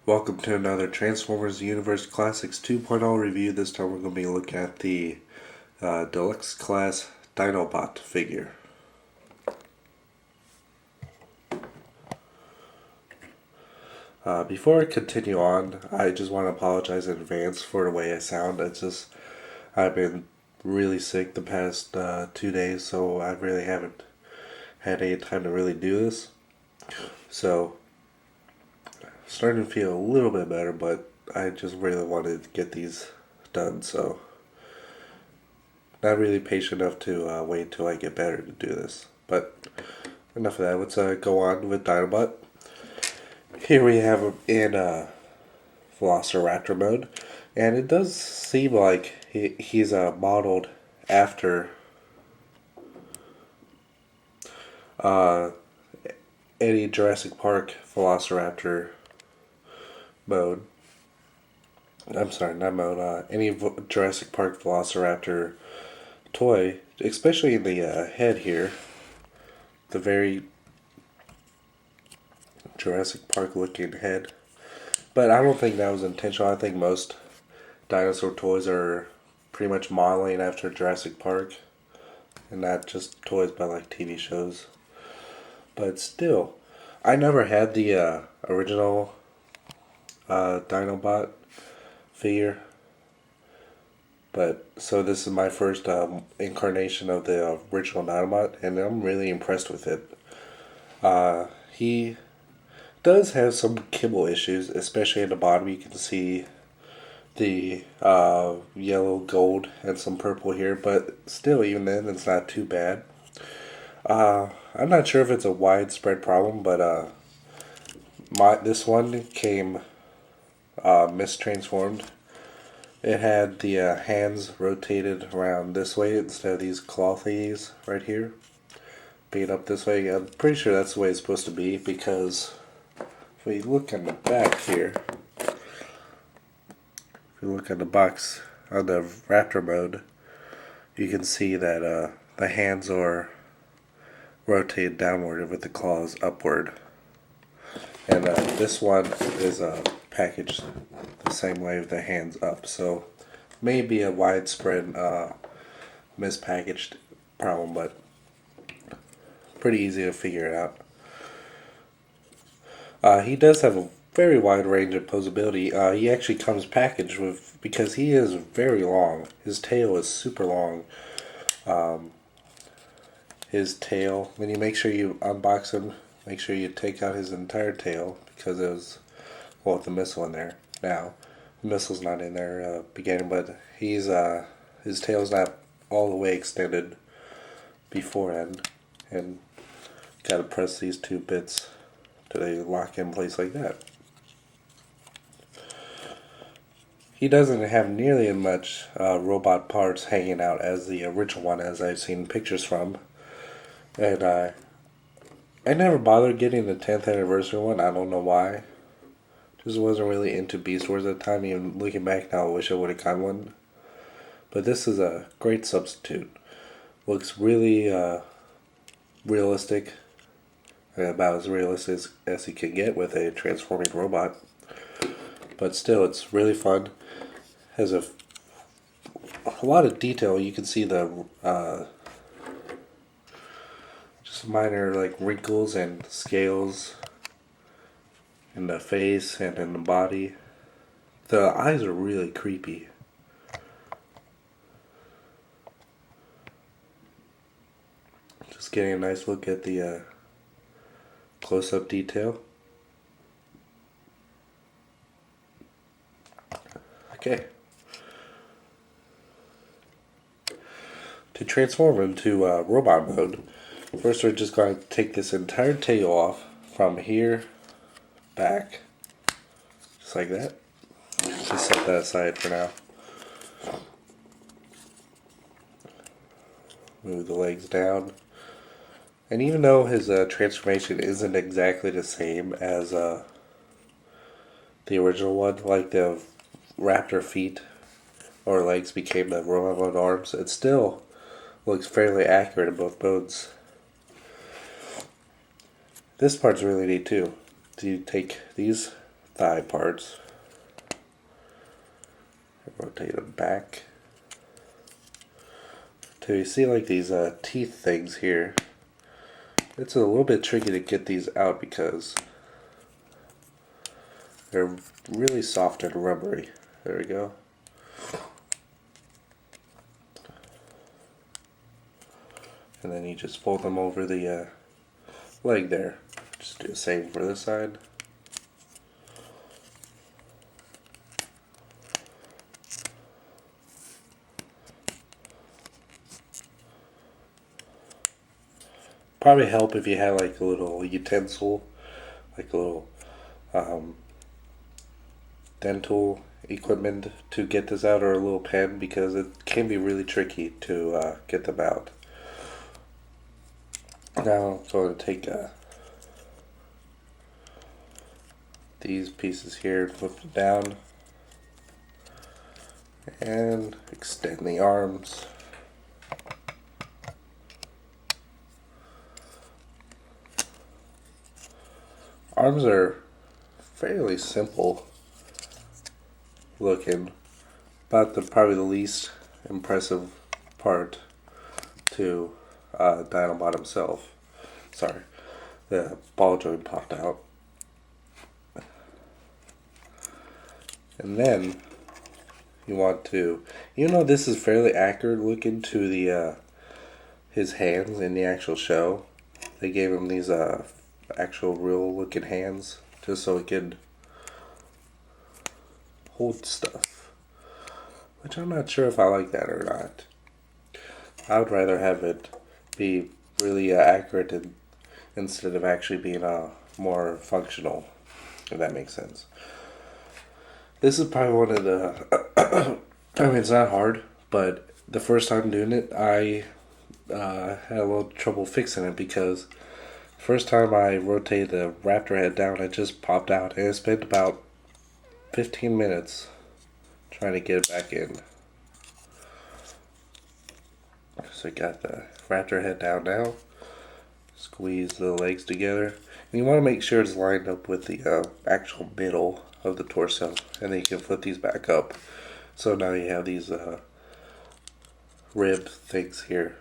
Welcome to another Transformers Universe Classics 2.0 review. This time we're going to be looking at the Deluxe Class Dinobot figure. Before I continue on, I just want to apologize in advance for the way I sound. I've been really sick the past 2 days, so I really haven't had any time to really do this. So, starting to feel a little bit better, but I just really wanted to get these done, so not really patient enough to wait until I get better to do this. But enough of that. Let's go on with Dinobot. Here we have him in Velociraptor mode, and it does seem like he's modeled after any Jurassic Park Velociraptor mode. I'm sorry, not mode. Any Jurassic Park Velociraptor toy, especially in the head here, the very Jurassic Park looking head. But I don't think that was intentional. I think most dinosaur toys are pretty much modeling after Jurassic Park, and not just toys by like TV shows. But still, I never had the original Dinobot figure, but so this is my first incarnation of the original Dinobot, and I'm really impressed with it. He does have some kibble issues, especially at the bottom. You can see the yellow, gold, and some purple here, but still, even then, it's not too bad. I'm not sure if it's a widespread problem, but this one came mistransformed. It had the hands rotated around this way instead of these claw thingies right here, being up this way. I'm pretty sure that's the way it's supposed to be, because if we look on the back here, if we look at the box on the Raptor mode, you can see that the hands are rotated downward with the claws upward. And this one is packaged the same way with the hands up. So maybe a widespread mispackaged problem, but pretty easy to figure it out. He does have a very wide range of posability. He actually comes packaged with, because he is very long. His tail is super long. His tail, when you make sure you unbox him, make sure you take out his entire tail, because it was, well, with the missile in there. Now, the missile's not in there beginning, but his tail's not all the way extended beforehand, and gotta press these two bits till they lock in place like that. He doesn't have nearly as much robot parts hanging out as the original one, as I've seen pictures from. And I never bothered getting the 10th anniversary one. I don't know why. Just wasn't really into Beast Wars at the time. Even looking back now, I wish I would have gotten one. But this is a great substitute. Looks really realistic. About as realistic as you can get with a transforming robot. But still, it's really fun. Has a lot of detail. You can see the just minor like wrinkles and scales in the face and in the body. The eyes are really creepy. Just getting a nice look at the close-up detail. Okay. To transform into robot mode, first we're just going to take this entire tail off from here back, just like that. Just set that aside for now. Move the legs down. And even though his transformation isn't exactly the same as the original one, like the raptor feet or legs became the robot arms, it still looks fairly accurate in both modes. This part's really neat too. So you take these thigh parts. Rotate them back. So you see like these teeth things here. It's a little bit tricky to get these out because they're really soft and rubbery. There we go. And then you just fold them over the leg there. Just do the same for this side. Probably help if you had like a little utensil, like a little dental equipment to get this out, or a little pen, because it can be really tricky to get them out. Now I'm going to take these pieces here, flip them down, and extend the arms. Arms are fairly simple looking, but they're probably the least impressive part to Dinobot himself. Sorry, the ball joint popped out. And then you want to, even though this is fairly accurate looking to the his hands in the actual show, they gave him these actual real looking hands just so he could hold stuff, which I'm not sure if I like that or not. I would rather have it be really accurate instead of actually being more functional, if that makes sense. This is probably one of the I mean, it's not hard, but the first time doing it I had a little trouble fixing it, because first time I rotated the raptor head down, it just popped out, and I spent about 15 minutes trying to get it back in. So I got the raptor head down now. Squeeze the legs together, and you want to make sure it's lined up with the actual middle of the torso, and then you can flip these back up. So now you have these rib things here.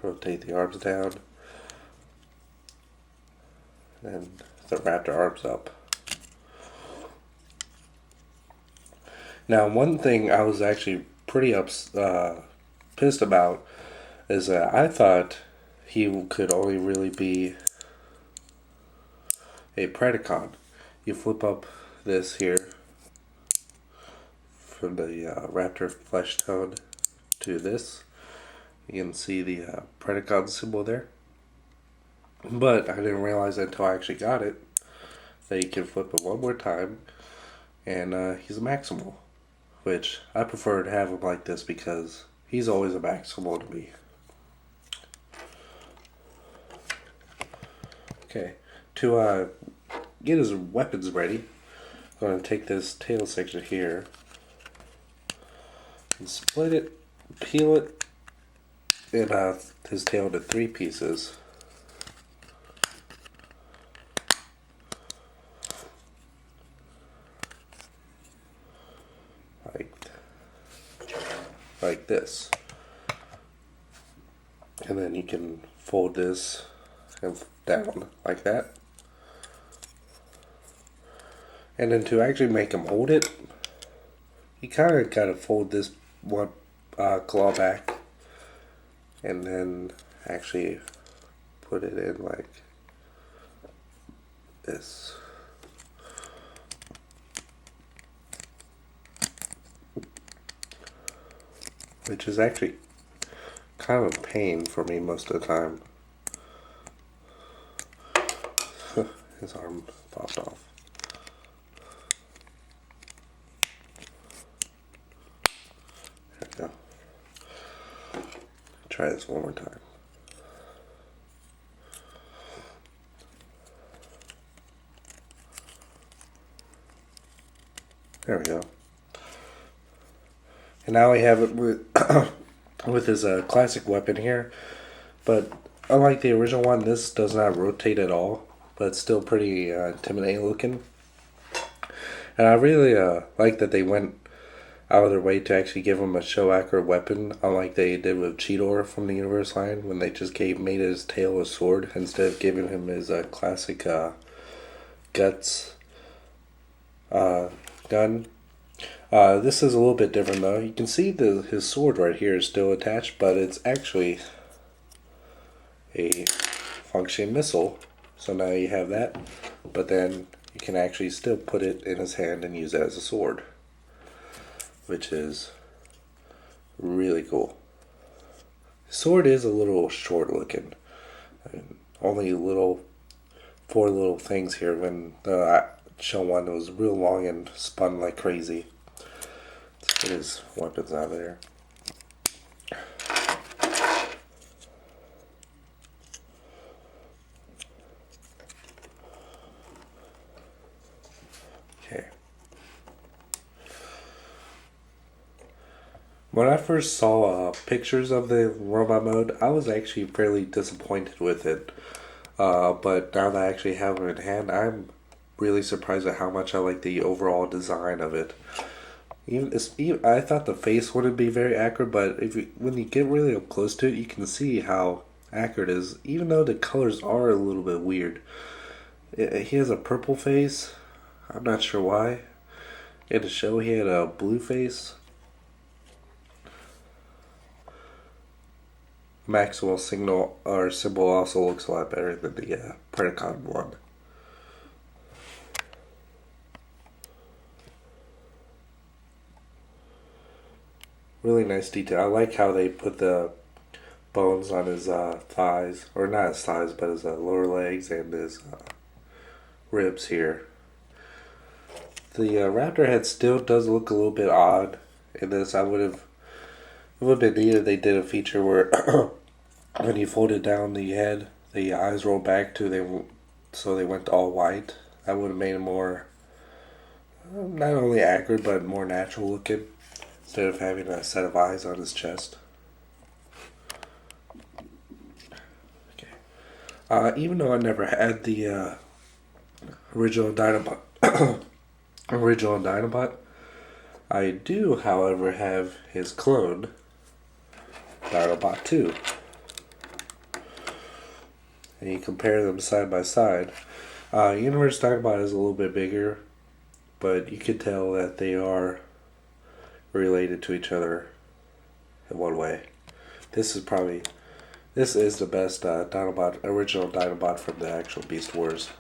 Rotate the arms down, and the raptor arms up. Now, one thing I was actually pretty pissed about is that I thought he could only really be a Predacon. You flip up this here from the raptor flesh tone to this. You can see the Predacon symbol there. But I didn't realize until I actually got it that you can flip it one more time and he's a Maximal, which I prefer to have him like this because he's always a Maximal to me. Okay, to get his weapons ready, I'm going to take this tail section here and split it, peel it, and his tail into 3 pieces. Like this. And then you can fold this down like that. And then to actually make him hold it, you kind of got to fold this one claw back and then actually put it in like this. Which is actually kind of a pain for me most of the time. His arm popped off. There we go. Try this one more time. There we go. And now we have it with with his classic weapon here, but unlike the original one, this does not rotate at all, but it's still pretty intimidating looking. And I really like that they went out of their way to actually give him a show accurate weapon, unlike they did with Cheetor from the Universe line, when they just made his tail a sword instead of giving him his classic guts gun. This is a little bit different though. You can see his sword right here is still attached, but it's actually a functioning missile. So now you have that, but then you can actually still put it in his hand and use it as a sword, which is really cool. The sword is a little short looking. I mean, only four little things here, when the show one was real long and spun like crazy. Let's get his weapons out of there. Okay. When I first saw pictures of the robot mode, I was actually fairly disappointed with it. But now that I actually have it in hand, I'm really surprised at how much I like the overall design of it. I thought the face wouldn't be very accurate, but when you get really up close to it, you can see how accurate it is, even though the colors are a little bit weird. He has a purple face. I'm not sure why. In the show, he had a blue face. Maxwell signal or symbol also looks a lot better than the Predacon one. Really nice detail. I like how they put the bones on his thighs, or not his thighs, but his lower legs and his ribs here. The raptor head still does look a little bit odd in this. It would have been neat if they did a feature where when you folded down the head, the eyes rolled back so they went all white. That would have made it more, not only accurate, but more natural looking, instead of having a set of eyes on his chest. Okay. Even though I never had the original Dinobot, I do, however, have his clone, Dinobot 2. And you compare them side by side. Universe Dinobot is a little bit bigger, but you can tell that they are related to each other in one way. This is the best original Dinobot from the actual Beast Wars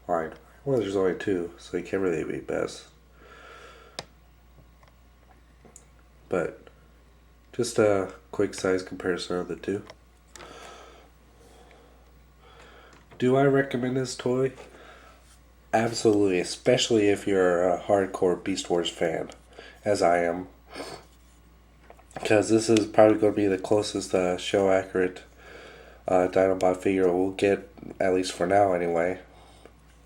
line. Well, there's only two, so he can't really be best. But just a quick size comparison of the two. Do I recommend this toy? Absolutely, especially if you're a hardcore Beast Wars fan, as I am. Because this is probably going to be the closest show accurate Dinobot figure we'll get, at least for now anyway.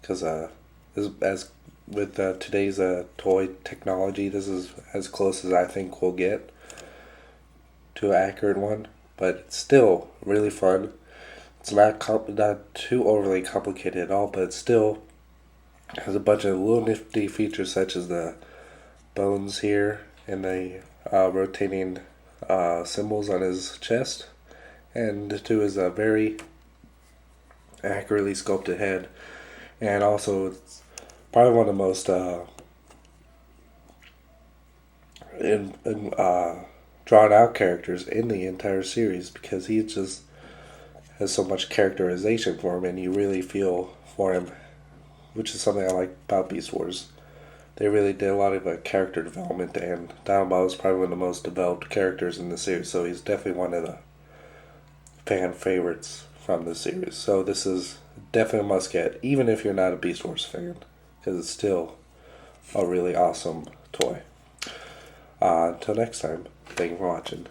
Because as with today's toy technology, this is as close as I think we'll get to an accurate one. But it's still really fun. It's not too overly complicated at all, but it still has a bunch of little nifty features such as the bones here and the rotating symbols on his chest, and to his very accurately sculpted head. And also, it's probably one of the most drawn out characters in the entire series, because he just has so much characterization for him, and you really feel for him, which is something I like about Beast Wars. They really did a lot of character development, and Dinobot was probably one of the most developed characters in the series, so he's definitely one of the fan favorites from the series. So this is definitely a must get, even if you're not a Beast Wars fan, because it's still a really awesome toy. Until next time, thank you for watching.